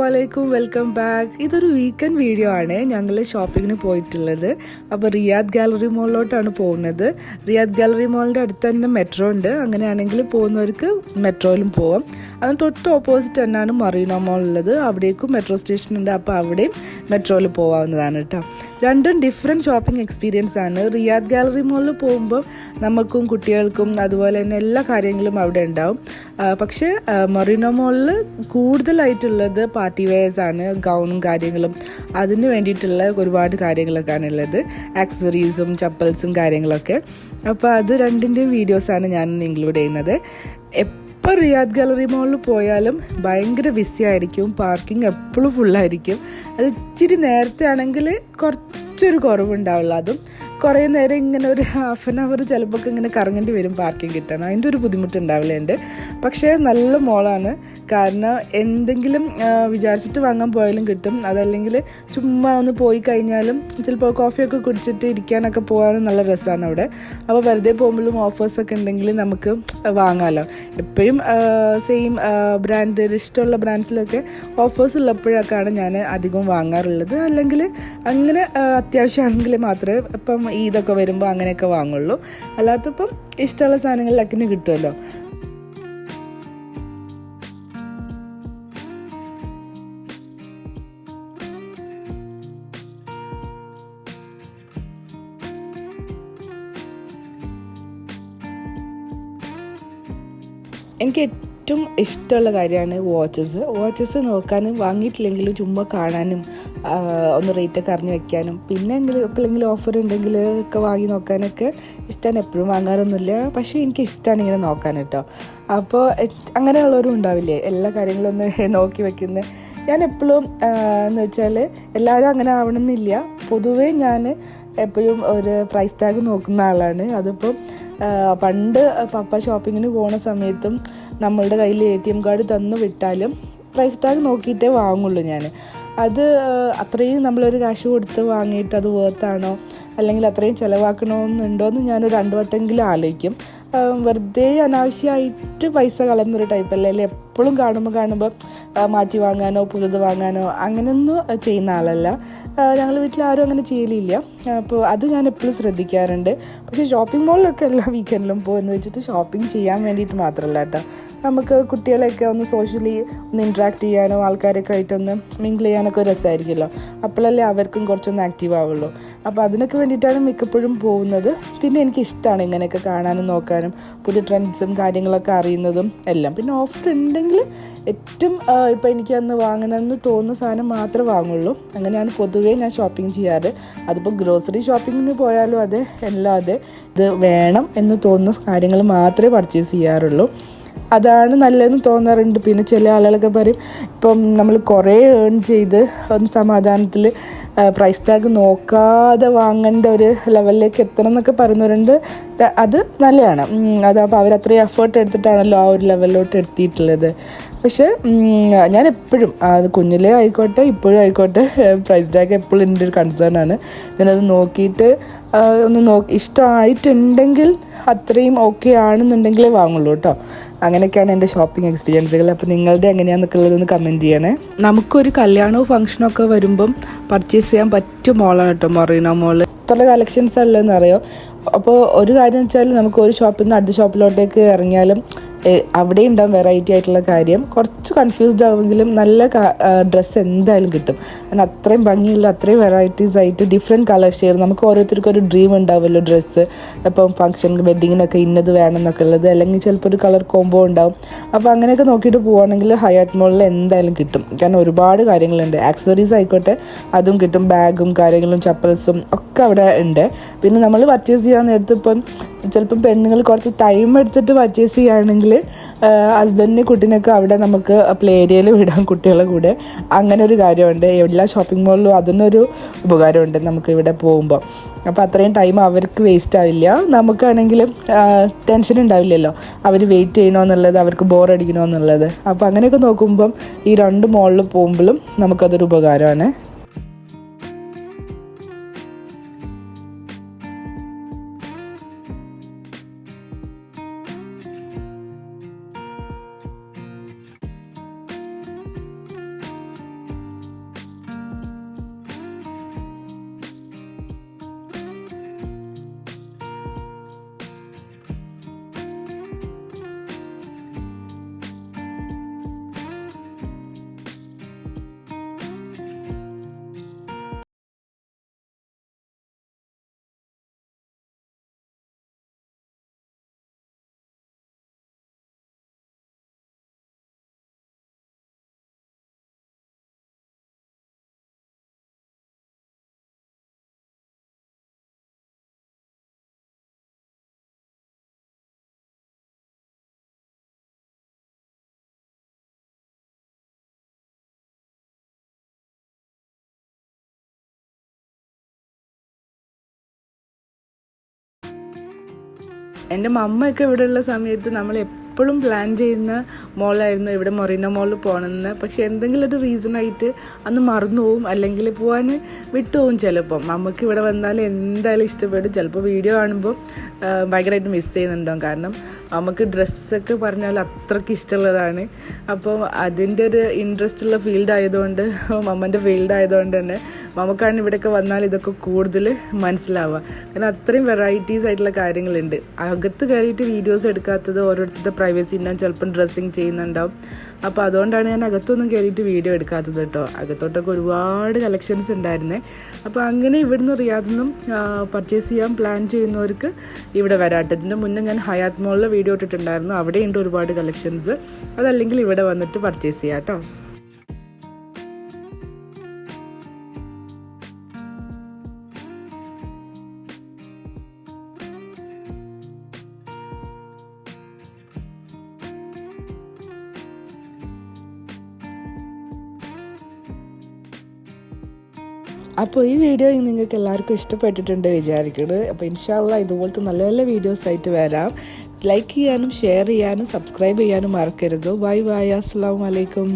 അസ്സലാമലൈക്കും, welcome back. ഇതൊരു weekend video ആണ്. ഞങ്ങൾ ഷോപ്പിങ്ങിന് പോയിട്ടുള്ളത്. അപ്പോൾ റിയാദ് ഗാലറി മോളിലോട്ടാണ് പോകുന്നത്. റിയാദ് ഗാലറി മോളിൻ്റെ അടുത്ത് തന്നെ മെട്രോ ഉണ്ട്. അങ്ങനെയാണെങ്കിൽ പോകുന്നവർക്ക് മെട്രോയിലും പോവാം. അതിന് തൊട്ട് ഓപ്പോസിറ്റ് തന്നെയാണ് മറീന മോൾ ഉള്ളത്. അവിടേക്കും മെട്രോ സ്റ്റേഷൻ ഉണ്ട്. അപ്പോൾ അവിടെയും മെട്രോയിൽ പോകാവുന്നതാണ് കേട്ടോ. രണ്ടും ഡിഫറെൻറ്റ് ഷോപ്പിംഗ് എക്സ്പീരിയൻസ് ആണ്. റിയാദ് ഗാലറി മോളിൽ പോകുമ്പോൾ നമുക്കും കുട്ടികൾക്കും അതുപോലെ തന്നെ എല്ലാ കാര്യങ്ങളും അവിടെ ഉണ്ടാവും. പക്ഷേ മറീന മോളിൽ കൂടുതലായിട്ടുള്ളത് പാർട്ടി വെയേഴ്സ് ആണ്. ഗൗണും കാര്യങ്ങളും അതിന് വേണ്ടിയിട്ടുള്ള ഒരുപാട് കാര്യങ്ങളൊക്കെയാണ് ഉള്ളത്. ആക്സസറീസും ചപ്പൽസും കാര്യങ്ങളൊക്കെ. അപ്പോൾ അത് രണ്ടിൻ്റെയും വീഡിയോസാണ് ഞാൻ ഇൻക്ലൂഡ് ചെയ്യുന്നത്. ഇപ്പോൾ റിയാദ് ഗാലറി മോളിൽ പോയാലും ഭയങ്കര ബിസി ആയിരിക്കും. പാർക്കിംഗ് എപ്പോഴും ഫുള്ളായിരിക്കും. അത് ഇച്ചിരി നേരത്തെ ആണെങ്കിൽ കുറച്ചൊരു കുറവുണ്ടാവുള്ളൂ. അതും കുറേ നേരം ഇങ്ങനെ ഒരു ഹാഫ് ആൻ അവർ ചിലപ്പോൾ ഇങ്ങനെ കറങ്ങേണ്ടി വരും പാർക്കിംഗ് കിട്ടണം. അതിൻ്റെ ഒരു ബുദ്ധിമുട്ടുണ്ടാവില്ലുണ്ട്. പക്ഷേ നല്ല മോളാണ്. കാരണം എന്തെങ്കിലും വിചാരിച്ചിട്ട് വാങ്ങാൻ പോയാലും കിട്ടും. അതല്ലെങ്കിൽ ചുമ്മാ ഒന്ന് പോയി കഴിഞ്ഞാലും ചിലപ്പോൾ കോഫിയൊക്കെ കുടിച്ചിട്ട് ഇരിക്കാനൊക്കെ പോകാനും നല്ല രസമാണ് അവിടെ. അപ്പോൾ വെറുതെ പോകുമ്പോഴും ഓഫേഴ്സൊക്കെ ഉണ്ടെങ്കിൽ നമുക്ക് വാങ്ങാമല്ലോ. എപ്പോഴും സെയിം ബ്രാൻഡ് ഇഷ്ടമുള്ള ബ്രാൻഡ്സിലൊക്കെ ഓഫേഴ്സ് ഉള്ളപ്പോഴൊക്കെയാണ് ഞാൻ അധികം വാങ്ങാറുള്ളത്. അല്ലെങ്കിൽ അങ്ങനെ അത്യാവശ്യമാണെങ്കിൽ മാത്രമേ ഇപ്പം ഈദൊക്കെ വരുമ്പോൾ അങ്ങനെയൊക്കെ വാങ്ങുള്ളൂ. അല്ലാത്തപ്പം ഇഷ്ടമുള്ള സാധനങ്ങളിലൊക്കെ കിട്ടുമല്ലോ. എനിക്ക് ഏറ്റവും ഇഷ്ടമുള്ള കാര്യമാണ് വാച്ചസ് നോക്കാനും വാങ്ങിയിട്ടില്ലെങ്കിലും ചുമ്മാ കാണാനും ഒന്ന് റേറ്റൊക്കെ അറിഞ്ഞ് വെക്കാനും പിന്നെ എപ്പോഴെങ്കിലും ഓഫർ ഉണ്ടെങ്കിൽ ഒക്കെ വാങ്ങി നോക്കാനൊക്കെ ഇഷ്ടമാണ്. എപ്പോഴും വാങ്ങാറൊന്നുമില്ല, പക്ഷേ എനിക്ക് ഇഷ്ടമാണ് ഇങ്ങനെ നോക്കാൻ കേട്ടോ. അപ്പോൾ അങ്ങനെയുള്ളവരും ഉണ്ടാവില്ലേ എല്ലാ കാര്യങ്ങളും ഒന്ന് നോക്കി വെക്കുന്നത്. ഞാൻ എപ്പോഴും എന്ന് വെച്ചാൽ എല്ലാവരും അങ്ങനെ ആവണമെന്നില്ല. പൊതുവേ ഞാൻ എപ്പോഴും ഒരു പ്രൈസ് ടാഗ് നോക്കുന്ന ആളാണ്. അതിപ്പം പണ്ട് പപ്പ ഷോപ്പിങ്ങിന് പോകുന്ന സമയത്തും നമ്മളുടെ കയ്യിൽ ATM കാർഡ് തന്നു വിട്ടാലും പ്രൈസ് ടാഗ് നോക്കിയിട്ടേ വാങ്ങുള്ളൂ ഞാൻ. അത് അത്രയും നമ്മളൊരു കാശ് കൊടുത്ത് വാങ്ങിയിട്ട് അത് വേർത്താണോ അല്ലെങ്കിൽ അത്രയും ചിലവാക്കണമെന്നുണ്ടോയെന്ന് ഞാനൊരു 2 വട്ടമെങ്കിലും ആലോചിക്കും. വെറുതെ അനാവശ്യമായിട്ട് പൈസ കളയുന്നൊരു ടൈപ്പല്ലേ. അല്ലെങ്കിൽ എപ്പോഴും കാണുമ്പോൾ മാറ്റി വാങ്ങാനോ പുതുത് വാങ്ങാനോ അങ്ങനെയൊന്നും ചെയ്യുന്ന ആളല്ല. ഞങ്ങൾ വീട്ടിൽ ആരും അങ്ങനെ ചെയ്യലില്ല. അപ്പോൾ അത് ഞാൻ എപ്പോഴും ശ്രദ്ധിക്കാറുണ്ട്. പക്ഷേ ഷോപ്പിംഗ് മോളിലൊക്കെ എല്ലാ വീക്കെൻഡിലും പോകുമെന്ന് വെച്ചിട്ട് ഷോപ്പിംഗ് ചെയ്യാൻ വേണ്ടിയിട്ട് മാത്രമല്ല കേട്ടോ. നമുക്ക് കുട്ടികളെയൊക്കെ ഒന്ന് സോഷ്യലി ഒന്ന് ഇൻട്രാക്ട് ചെയ്യാനോ ആൾക്കാരൊക്കെ ആയിട്ടൊന്ന് മിങ്കിൾ ചെയ്യാനൊക്കെ ഒരു രസമായിരിക്കുമല്ലോ. അപ്പോഴല്ലേ അവർക്കും കുറച്ചൊന്ന് ആക്റ്റീവ് ആവുള്ളൂ. അപ്പോൾ അതിനൊക്കെ വേണ്ടിയിട്ടാണ് മിക്കപ്പോഴും പോകുന്നത്. പിന്നെ എനിക്കിഷ്ടമാണ് ഇങ്ങനെയൊക്കെ കാണാനും നോക്കാനും പുതിയ ട്രെൻഡ്സും കാര്യങ്ങളൊക്കെ അറിയുന്നതും എല്ലാം. പിന്നെ ഓഫർ ഉണ്ടെങ്കിൽ ഏറ്റവും ഇപ്പോൾ എനിക്ക് അന്ന് വാങ്ങണമെന്ന് തോന്നുന്ന സാധനം മാത്രമേ വാങ്ങുള്ളൂ. അങ്ങനെയാണ് പൊതുവേ ഞാൻ ഷോപ്പിംഗ് ചെയ്യാറ്. അതിപ്പോൾ ഗ്രോസറി ഷോപ്പിങ്ങിന് പോയാലും അതെ എല്ലാം അതെ. ഇത് വേണം എന്ന് തോന്നുന്ന കാര്യങ്ങൾ മാത്രമേ പർച്ചേസ് ചെയ്യാറുള്ളൂ. അതാണ് നല്ലതെന്ന് തോന്നാറുണ്ട്. പിന്നെ ചില ആളുകളൊക്കെ പറയും ഇപ്പം നമ്മൾ കുറേ ഏൺ ചെയ്ത് ഒന്ന് സമാധാനത്തിൽ പ്രൈസ് ടാഗ് നോക്കാതെ വാങ്ങേണ്ട ഒരു ലെവലിലേക്ക് എത്തണം എന്നൊക്കെ പറയുന്നവരുണ്ട്. അത് നല്ലതാണ്. അതപ്പോൾ അവരത്രയും എഫേർട്ട് എടുത്തിട്ടാണല്ലോ ആ ഒരു ലെവലിലോട്ട് എത്തിയിട്ടുള്ളത്. പക്ഷേ ഞാൻ എപ്പോഴും അത് കുഞ്ഞിലേ ആയിക്കോട്ടെ ഇപ്പോഴും ആയിക്കോട്ടെ പ്രൈസ് ടാഗ് എപ്പോഴും എൻ്റെ ഒരു കൺസേൺ ആണ്. ഞാനത് നോക്കിയിട്ട് ഒന്ന് ഇഷ്ടമായിട്ടുണ്ടെങ്കിൽ അത്രയും ഓക്കെ ആണെന്നുണ്ടെങ്കിലേ വാങ്ങുള്ളൂ കേട്ടോ. അങ്ങനെയൊക്കെയാണ് എൻ്റെ ഷോപ്പിംഗ് എക്സ്പീരിയൻസുകൾ. അപ്പോൾ നിങ്ങളുടെ എങ്ങനെയാണെന്നൊക്കെ ഉള്ളതൊന്ന് കമൻറ്റ് ചെയ്യണേ. നമുക്കൊരു കല്യാണവും ഫംഗ്ഷനും ഒക്കെ വരുമ്പം പർച്ചേസ് ചെയ്യാൻ പറ്റിയ മോളാണ് കേട്ടോ മറീന മോൾ. എത്ര കളക്ഷൻസ് ഉള്ളതെന്ന് അറിയോ. അപ്പോൾ ഒരു കാര്യം വെച്ചാൽ നമുക്ക് ഒരു ഷോപ്പിൽ നിന്ന് അടുത്ത ഷോപ്പിലോട്ടേക്ക് ഇറങ്ങിയാലും അവിടെ ഉണ്ടാവും വെറൈറ്റി ആയിട്ടുള്ള കാര്യം. കുറച്ച് കൺഫ്യൂസ്ഡ് ആവുമെങ്കിലും നല്ല ഡ്രസ്സ് എന്തായാലും കിട്ടും. കാരണം അത്രയും ഭംഗിയുള്ള അത്രയും വെറൈറ്റീസ് ആയിട്ട് ഡിഫറെൻറ്റ് കളർ ഷെയ്ഡ്. നമുക്ക് ഓരോരുത്തർക്കും ഒരു ഡ്രീം ഉണ്ടാവുമല്ലോ ഡ്രസ്സ്. ഇപ്പം ഫംഗ്ഷൻ വെഡ്ഡിങ്ങിനൊക്കെ ഇന്നത് വേണം എന്നൊക്കെ ഉള്ളത്. അല്ലെങ്കിൽ ചിലപ്പോൾ ഒരു കളർ കോംബോ ഉണ്ടാവും. അപ്പോൾ അങ്ങനെയൊക്കെ നോക്കിയിട്ട് പോവുകയാണെങ്കിൽ ഹയാത്ത് മോളിൽ എന്തായാലും കിട്ടും. കാരണം ഒരുപാട് കാര്യങ്ങളുണ്ട്. ആക്സസറീസ് ആയിക്കോട്ടെ അതും കിട്ടും. ബാഗും കാര്യങ്ങളും ചപ്പൽസും ഒക്കെ അവിടെ ഉണ്ട്. പിന്നെ നമ്മൾ പർച്ചേസ് ചെയ്യാൻ നേരത്ത് ഇപ്പം ചിലപ്പം പെണ്ണുങ്ങൾ കുറച്ച് ടൈം എടുത്തിട്ട് പർച്ചേസ് ചെയ്യുകയാണെങ്കിൽ ഹസ്ബൻഡിനെ കുട്ടീനൊക്കെ അവിടെ നമുക്ക് പ്ലേ ഏരിയയിൽ വിടാം കുട്ടികളെ കൂടെ. അങ്ങനെ ഒരു കാര്യമുണ്ട്. എല്ലാ ഷോപ്പിംഗ് മോളിലും അതിനൊരു ഉപകാരമുണ്ട് നമുക്ക് ഇവിടെ പോകുമ്പോൾ. അപ്പോൾ അത്രയും ടൈം അവർക്ക് വേസ്റ്റ് ആവില്ല. നമുക്കാണെങ്കിലും ടെൻഷൻ ഉണ്ടാവില്ലല്ലോ അവർ വെയിറ്റ് ചെയ്യണമെന്നുള്ളത്, അവർക്ക് ബോറടിക്കണമെന്നുള്ളത്. അപ്പോൾ അങ്ങനെയൊക്കെ നോക്കുമ്പം ഈ 2 മോളിൽ പോകുമ്പോഴും നമുക്കതൊരു ഉപകാരമാണ്. എൻ്റെ മമ്മയൊക്കെ ഇവിടെ ഉള്ള സമയത്ത് നമ്മൾ എപ്പോഴും പ്ലാൻ ചെയ്യുന്ന മോളായിരുന്നു ഇവിടെ മൊറീന മോളിൽ പോകണമെന്ന്. പക്ഷെ എന്തെങ്കിലും ഒരു റീസണായിട്ട് അന്ന് മറന്നു പോവും, അല്ലെങ്കിൽ പോകാൻ വിട്ടുപോകും. ചിലപ്പം നമുക്ക് ഇവിടെ വന്നാൽ എന്തായാലും ഇഷ്ടപ്പെടും. ചിലപ്പോൾ വീഡിയോ കാണുമ്പോൾ ഭയങ്കരമായിട്ട് മിസ് ചെയ്യുന്നുണ്ടാവും. കാരണം നമുക്ക് ഡ്രസ്സൊക്കെ പറഞ്ഞാൽ അത്രയ്ക്ക് ഇഷ്ടമുള്ളതാണ്. അപ്പോൾ അതിൻ്റെ ഒരു ഇൻട്രസ്റ്റ് ഉള്ള ഫീൽഡ് ആയതുകൊണ്ട്, മമ്മൻ്റെ ഫീൽഡ് ആയതുകൊണ്ട് തന്നെ നമുക്കാണ് ഇവിടെയൊക്കെ വന്നാൽ ഇതൊക്കെ കൂടുതൽ മനസ്സിലാവുക. കാരണം അത്രയും വെറൈറ്റീസ് ആയിട്ടുള്ള കാര്യങ്ങളുണ്ട്. അകത്ത് കയറിയിട്ട് വീഡിയോസ് എടുക്കാത്തത് ഓരോരുത്തരുടെ പ്രൈവസി ഉണ്ടാകും, ചിലപ്പം ഡ്രസ്സിങ് ചെയ്യുന്നുണ്ടാവും. അപ്പോൾ അതുകൊണ്ടാണ് ഞാൻ അകത്തൊന്നും കയറിയിട്ട് വീഡിയോ എടുക്കാത്തത് കേട്ടോ. അകത്തോട്ടൊക്കെ ഒരുപാട് കളക്ഷൻസ് ഉണ്ടായിരുന്നേ. അപ്പോൾ അങ്ങനെ ഇവിടുന്ന് റിയാദിന്നും പർച്ചേസ് ചെയ്യാൻ പ്ലാൻ ചെയ്യുന്നവർക്ക് ഇവിടെ വരാട്ടോ. ഇതിൻ്റെ മുന്നേ ഞാൻ ഹയാത്ത് മോളിലെ വീഡിയോ ഇട്ടിട്ടുണ്ടായിരുന്നു, അവിടെയുണ്ട് ഒരുപാട് കളക്ഷൻസ്. അതല്ലെങ്കിൽ ഇവിടെ വന്നിട്ട് പർച്ചേസ് ചെയ്യാം കേട്ടോ. അപ്പോൾ ഈ വീഡിയോ നിങ്ങൾക്ക് എല്ലാവർക്കും ഇഷ്ടപ്പെട്ടിട്ടുണ്ട് വിചാരിക്കുന്നത്. അപ്പോൾ ഇൻഷാ അല്ലാഹ് ഇതുപോലത്തെ നല്ല നല്ല വീഡിയോസ് ആയിട്ട് വരാം. ലൈക്ക് ചെയ്യാനും ഷെയർ ചെയ്യാനും സബ്സ്ക്രൈബ് ചെയ്യാനും മറക്കരുത്. ബൈ ബൈ, അസ്സലാമു അലൈക്കും.